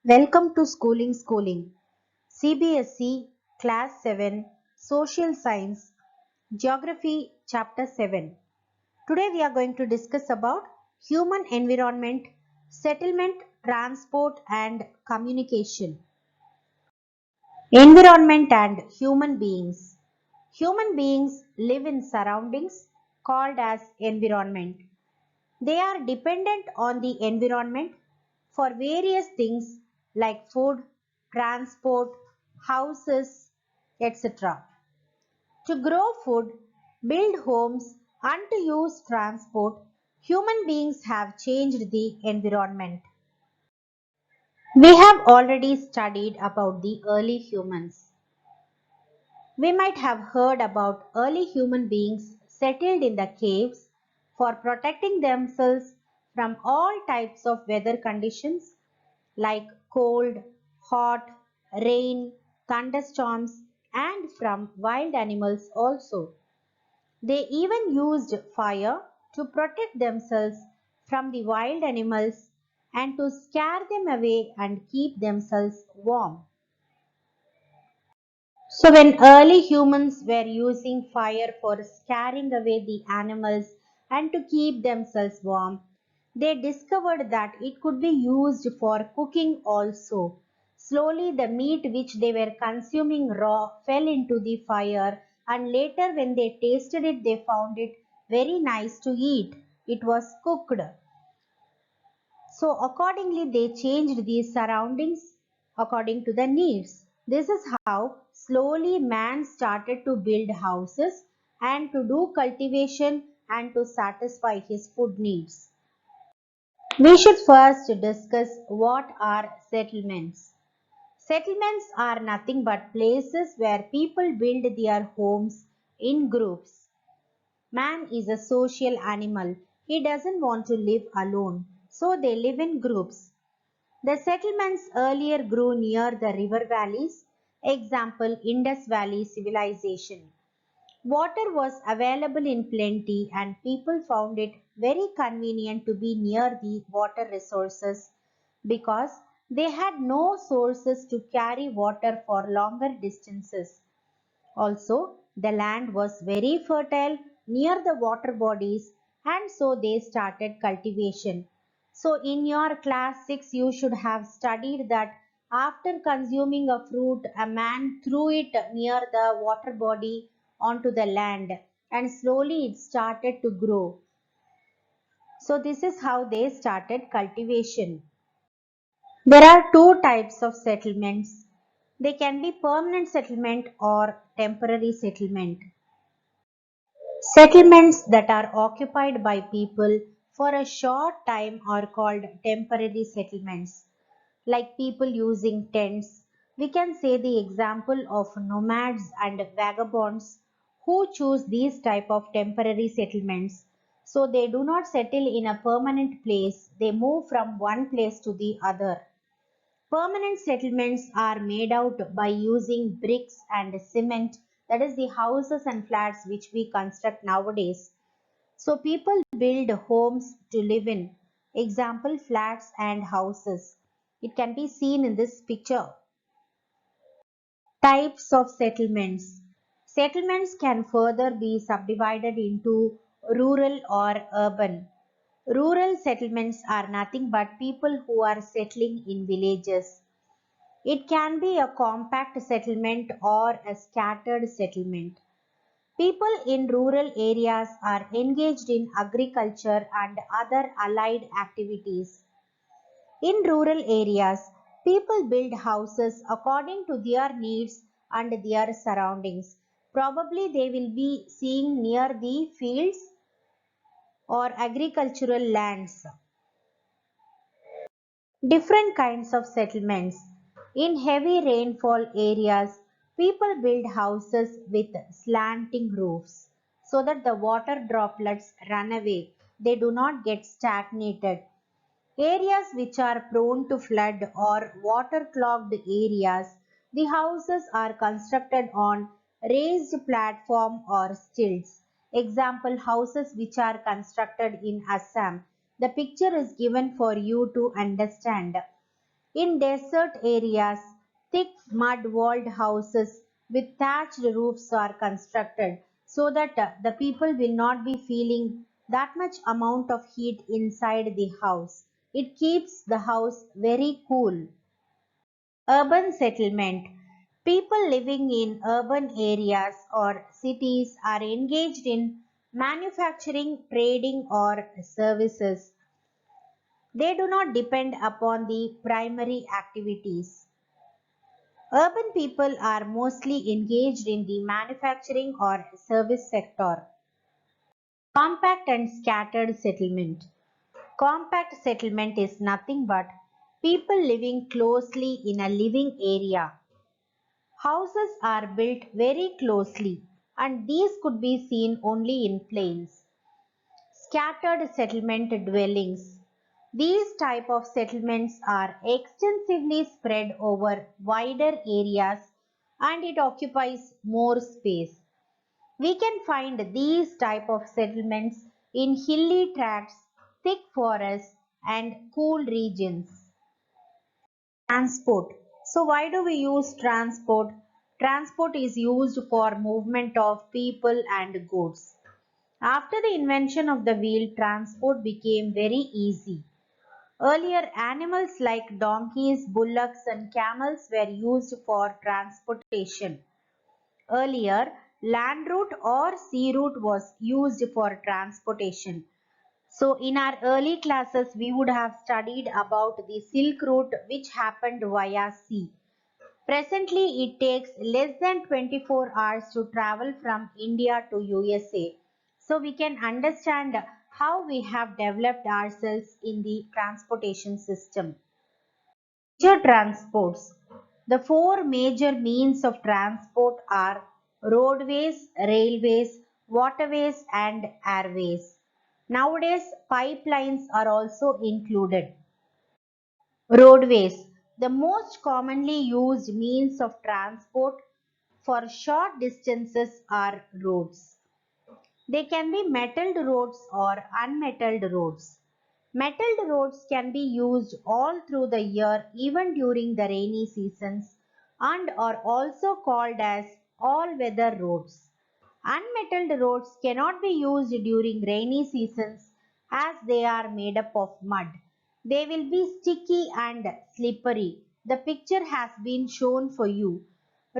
Welcome to Schooling CBSE Class 7 Social Science Geography Chapter 7. Today we are going to discuss about human environment, settlement, transport and communication. Environment and human beings. Human beings live in surroundings called as environment. They are dependent on the environment for various things like food, transport, houses, etc. To grow food, build homes, and to use transport, human beings have changed the environment. We have already studied about the early humans. We might have heard about early human beings settled in the caves for protecting themselves from all types of weather conditions like cold, hot, rain, thunderstorms, and from wild animals also. They even used fire to protect themselves from the wild animals and to scare them away and keep themselves warm. So, when early humans were using fire for scaring away the animals and to keep themselves warm, they discovered that it could be used for cooking also. Slowly, the meat which they were consuming raw fell into the fire, and later, when they tasted it, they found it very nice to eat. It was cooked. So, accordingly, they changed these surroundings according to the needs. This is how slowly man started to build houses and to do cultivation and to satisfy his food needs. We should first discuss what are settlements. Settlements are nothing but places where people build their homes in groups. Man is a social animal. He doesn't want to live alone, so they live in groups. The settlements earlier grew near the river valleys, example Indus Valley civilization. Water was available in plenty and people found it very convenient to be near the water resources because they had no sources to carry water for longer distances. Also, the land was very fertile near the water bodies and so they started cultivation. So, in your class 6, you should have studied that after consuming a fruit, a man threw it near the water body onto the land and slowly it started to grow. So, this is how they started cultivation. There are two types of settlements. They can be permanent settlement or temporary settlement. Settlements that are occupied by people for a short time are called temporary settlements. Like people using tents, we can say the example of nomads and vagabonds who choose these type of temporary settlements. So they do not settle in a permanent place, they move from one place to the other. Permanent settlements are made out by using bricks and cement, that is, the houses and flats which we construct nowadays. So, people build homes to live in. Example flats and houses. It can be seen in this picture. Types of settlements. Settlements can further be subdivided into rural or urban. Rural settlements are nothing but people who are settling in villages. It can be a compact settlement or a scattered settlement. People in rural areas are engaged in agriculture and other allied activities. In rural areas, people build houses according to their needs and their surroundings. Probably they will be seeing near the fields or agricultural lands. Different kinds of settlements. In heavy rainfall areas, people build houses with slanting roofs so that the water droplets run away. They do not get stagnated. Areas which are prone to flood or water-clogged areas, the houses are constructed on raised platform or stilts. Example, houses which are constructed in Assam. The picture is given for you to understand. In desert areas, thick mud-walled houses with thatched roofs are constructed so that the people will not be feeling that much amount of heat inside the house. It keeps the house very cool. Urban settlement. People living in urban areas or cities are engaged in manufacturing, trading, or services. They do not depend upon the primary activities. Urban people are mostly engaged in the manufacturing or service sector. Compact and scattered settlement. Compact settlement is nothing but people living closely in a living area. Houses are built very closely, and these could be seen only in plains. Scattered settlement dwellings. These type of settlements are extensively spread over wider areas and it occupies more space. We can find these type of settlements in hilly tracts, thick forests and cool regions. Transport. So why do we use transport? Transport is used for movement of people and goods. After the invention of the wheel, transport became very easy. Earlier, animals like donkeys, bullocks, and camels were used for transportation. Earlier, land route or sea route was used for transportation. So, in our early classes, we would have studied about the Silk Route which happened via sea. Presently, it takes less than 24 hours to travel from India to USA. So we can understand how we have developed ourselves in the transportation system. Major transports. The four major means of transport are roadways, railways, waterways and airways. Nowadays, pipelines are also included. Roadways. The most commonly used means of transport for short distances are roads. They can be metalled roads or unmetalled roads. Metalled roads can be used all through the year, even during the rainy seasons, and are also called as all-weather roads. Unmetalled roads cannot be used during rainy seasons as they are made up of mud. They will be sticky and slippery. The picture has been shown for you.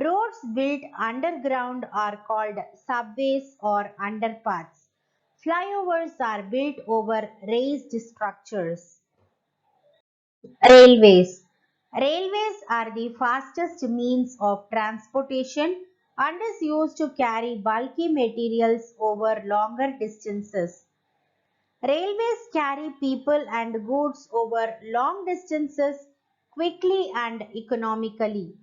Roads built underground are called subways or underpaths. Flyovers are built over raised structures. Railways. Railways are the fastest means of transportation and is used to carry bulky materials over longer distances. Railways carry people and goods over long distances quickly and economically.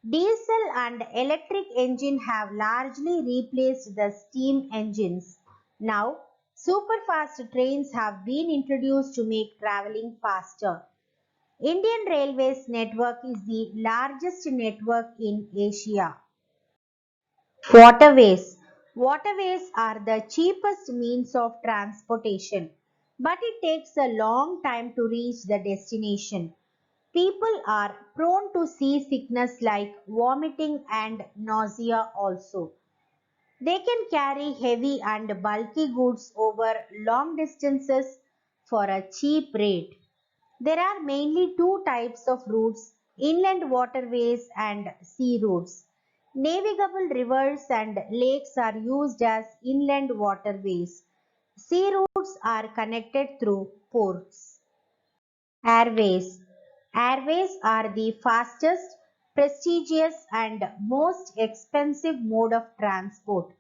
Diesel and electric engine have largely replaced the steam engines. Now, superfast trains have been introduced to make traveling faster. Indian Railways network is the largest network in Asia. Waterways. Waterways are the cheapest means of transportation, but it takes a long time to reach the destination. People are prone to seasickness like vomiting and nausea also. They can carry heavy and bulky goods over long distances for a cheap rate. There are mainly two types of routes, inland waterways and sea routes. Navigable rivers and lakes are used as inland waterways. Sea routes are connected through ports. Airways. Airways are the fastest, prestigious and most expensive mode of transport.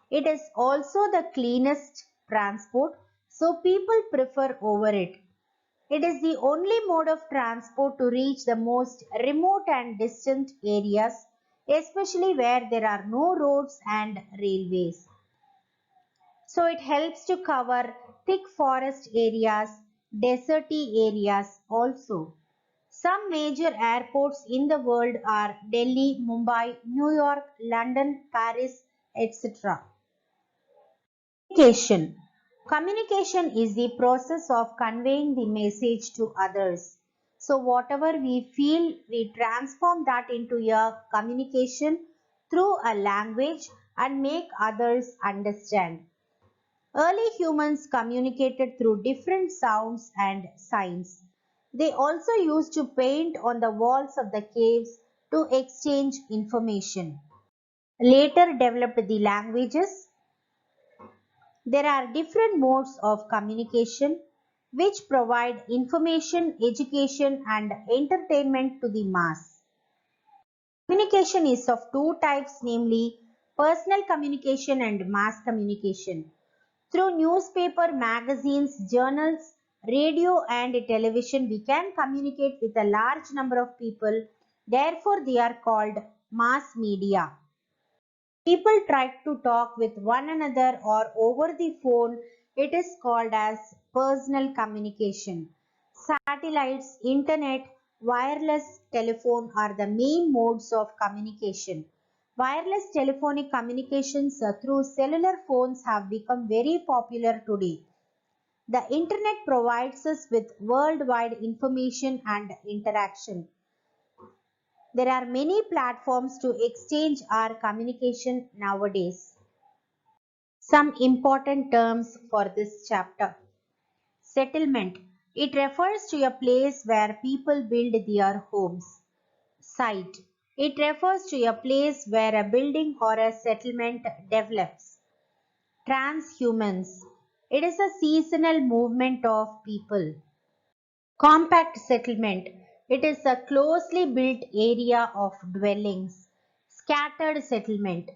It is also the cleanest transport, so people prefer over it. It is the only mode of transport to reach the most remote and distant areas, especially where there are no roads and railways. So it helps to cover thick forest areas, deserty areas also. Some major airports in the world are Delhi, Mumbai, New York, London, Paris, etc. Communication. Communication is the process of conveying the message to others. So whatever we feel, we transform that into a communication through a language and make others understand. Early humans communicated through different sounds and signs. They also used to paint on the walls of the caves to exchange information. Later developed the languages. There are different modes of communication which provide information, education, and entertainment to the mass. Communication is of two types, namely personal communication and mass communication. Through newspaper, magazines, journals, radio, and television, we can communicate with a large number of people. Therefore, they are called mass media. People try to talk with one another or over the phone. It is called as personal communication. Satellites, internet, wireless telephone are the main modes of communication. Wireless telephonic communications through cellular phones have become very popular today. The internet provides us with worldwide information and interaction. There are many platforms to exchange our communication nowadays. Some important terms for this chapter. Settlement. It refers to a place where people build their homes. Site. It refers to a place where a building or a settlement develops. Transhumans. It is a seasonal movement of people. Compact settlement. It is a closely built area of dwellings. Scattered settlement.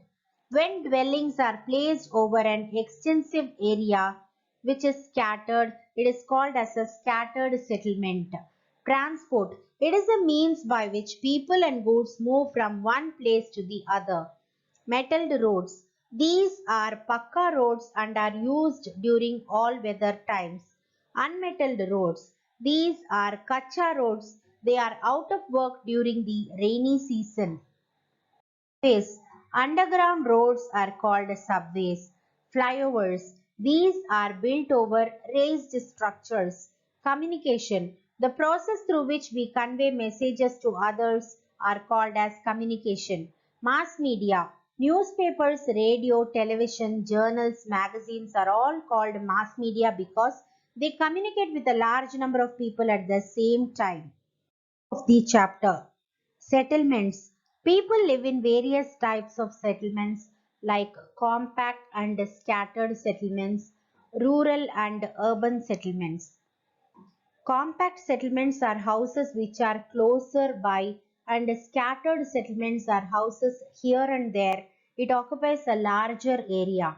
When dwellings are placed over an extensive area which is scattered, it is called as a scattered settlement. Transport. It is a means by which people and goods move from one place to the other. Metalled roads. These are Pakka roads and are used during all weather times. Unmetalled roads. These are Kacha roads. They are out of work during the rainy season. Subways. Underground roads are called subways. Flyovers. These are built over raised structures. Communication. The process through which we convey messages to others are called as communication. Mass media. Newspapers, radio, television, journals, magazines are all called mass media because they communicate with a large number of people at the same time. Of the chapter. Settlements. People live in various types of settlements like compact and scattered settlements, rural and urban settlements. Compact settlements are houses which are closer by, and scattered settlements are houses here and there. It occupies a larger area.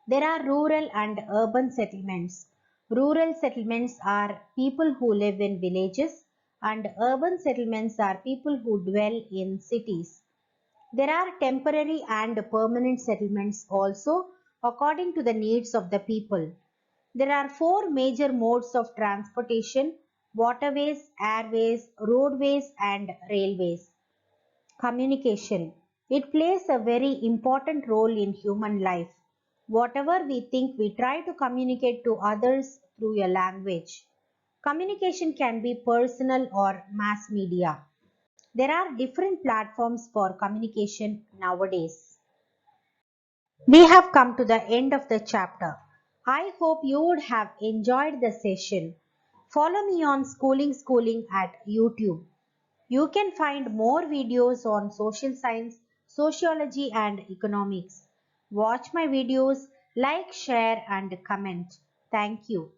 There are rural and urban settlements. Rural settlements are people who live in villages, and urban settlements are people who dwell in cities. There are temporary and permanent settlements also according to the needs of the people. There are four major modes of transportation: waterways, airways, roadways, and railways. Communication. It plays a very important role in human life. Whatever we think, we try to communicate to others through a language. Communication can be personal or mass media. There are different platforms for communication nowadays. We have come to the end of the chapter. I hope you would have enjoyed the session. Follow me on Schooling at YouTube. You can find more videos on social science, sociology, and economics. Watch my videos, like, share, and comment. Thank you.